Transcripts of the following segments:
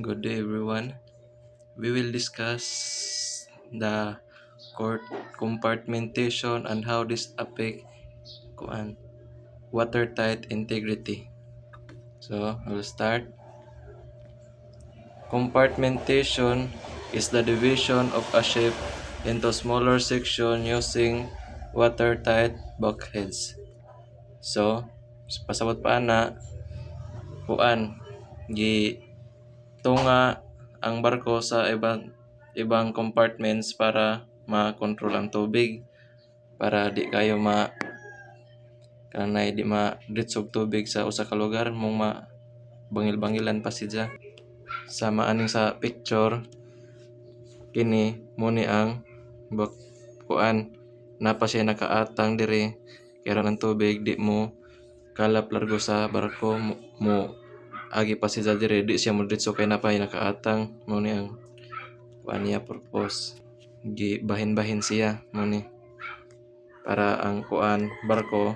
Good day, everyone. We will discuss the court compartmentation and how this affect kuan watertight integrity. So, I will start. Compartmentation is the division of a ship into smaller sections using watertight bulkheads. So, pasabot pa na kuan gi tunga ang barko sa ibang compartments para makontrol ang tubig, para di kayo kanay di madritsog tubig sa usa ka lugar mong bangil-bangilan pa sidya. Sama aning sa picture kini mo ni ang kuan napa siya nakaatang diri kaya ang tubig di mo kalap largo sa barko mo agi pa siya diri di siya mo dritso kay napay nakaatang mo ni ang kuan niya purpose gi bahin-bahin siya mo ni para ang kuan barko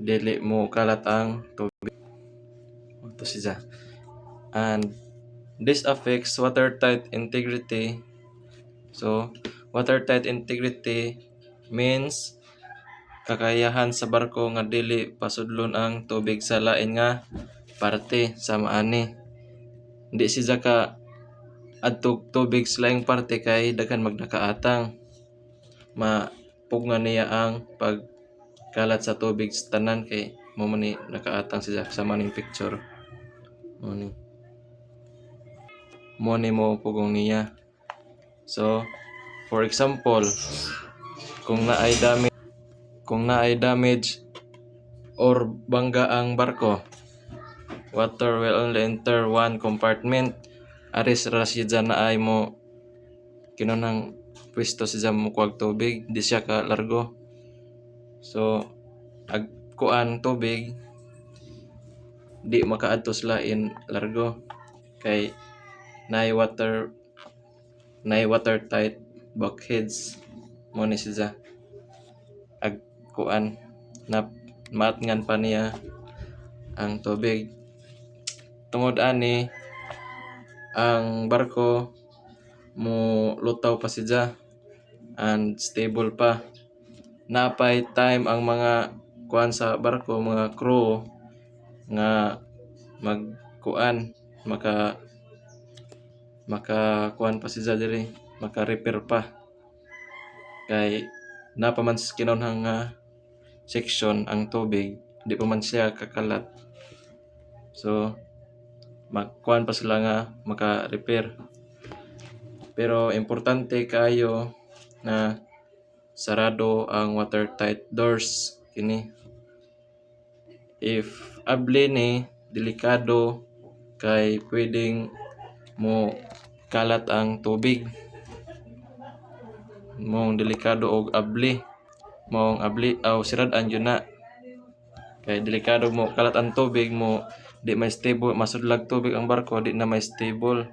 dili mo kalat ang tubig. Ito siya. And this affects watertight integrity. So, watertight integrity means kakayahan sa barko nga dili pasudlon ang tubig sa lain nga parte sa maani. Hindi siya ka adtog tubig sa laing parte kay daghan magnakaatang. Mapugnan niya ang pagkalat sa tubig sa tanan kay mo man ni nakaatang siya sa maning picture. Mo pugong niya. So, for example, kung naay damage or bangga ang barko, water will only enter one compartment. Aris ra siya na ay mo kinunang pwesto siya mo kuwag tubig, di siya ka largo. So, kuan tubig di makaadto sa lain largo kay nay watertight bulkheads mo ni siya kuan na maatngan pa niya ang tubig. Tungod ani ang barko mo lutaw pa siya and stable pa. Napay time ang mga kuan sa barko, mga crew nga magkuan maka kuan pa siya diri, maka repair pa kay napaman kinunhang nga section ang tubig di pa man siya kakalat. So magkuan pa sila nga maka repair. Pero importante kayo na sarado ang watertight doors kini. If abli ni delikado kay pwedeng mo kalat ang tubig. Mong delikado og abli. Mong abli aw sirad-an yun na. Kay delikado mo kalat ang tubig mo di may stable, masudlag tubig ang barko di na may stable.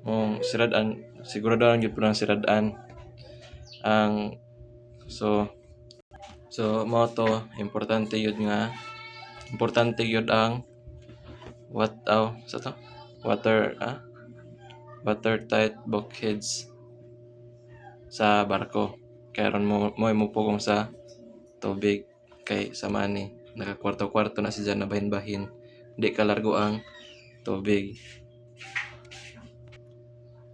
Mong sirad-an siguraduhan gyud pud ang sirad-an. Ang so mo to importante yun ang watertight bulkheads sa barko kay ron mo pugong sa tubig kay sama ni nakakwarto-kwarto na siya na bahin-bahin di ka largo ang tubig.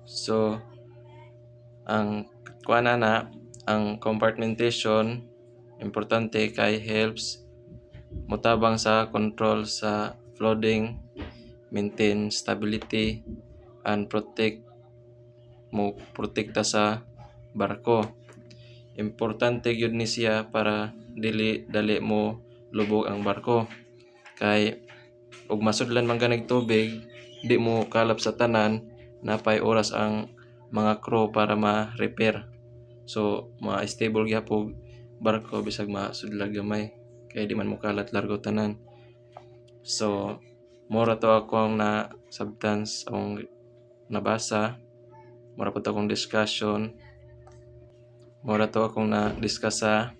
So ang kuana na ang compartmentation importante kay helps motabang sa control sa flooding, maintain stability and protekta sa barko. Importante gyud ni siya para dali mo lubog ang barko kay ug masudlan man ganig tubig di mo kalap sa tanan napay oras ang mga crew para ma-repair. So ma-stable gyapon barko bisag masudlag gamay kay di man mo kalat largo tanan. So mora to akong na substance akong nabasa, mora po akong discussion, mora to akong na discuss sa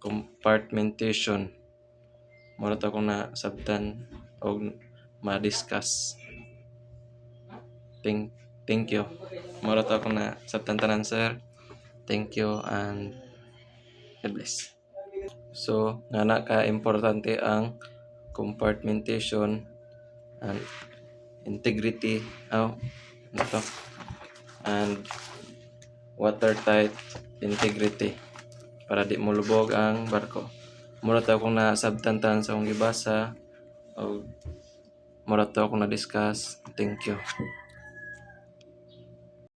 compartmentation, mora to akong na sabtan og ma-discuss. Thank you. Mura to ako na sabtan tanan sir. Thank you and God bless. So, nga na ka importante ang compartmentation and integrity, ano to? And watertight integrity para di mo lubog ang barko. Mura to akong nasabtan tanan sa akong gibasa o mura to akong na-discuss. Thank you.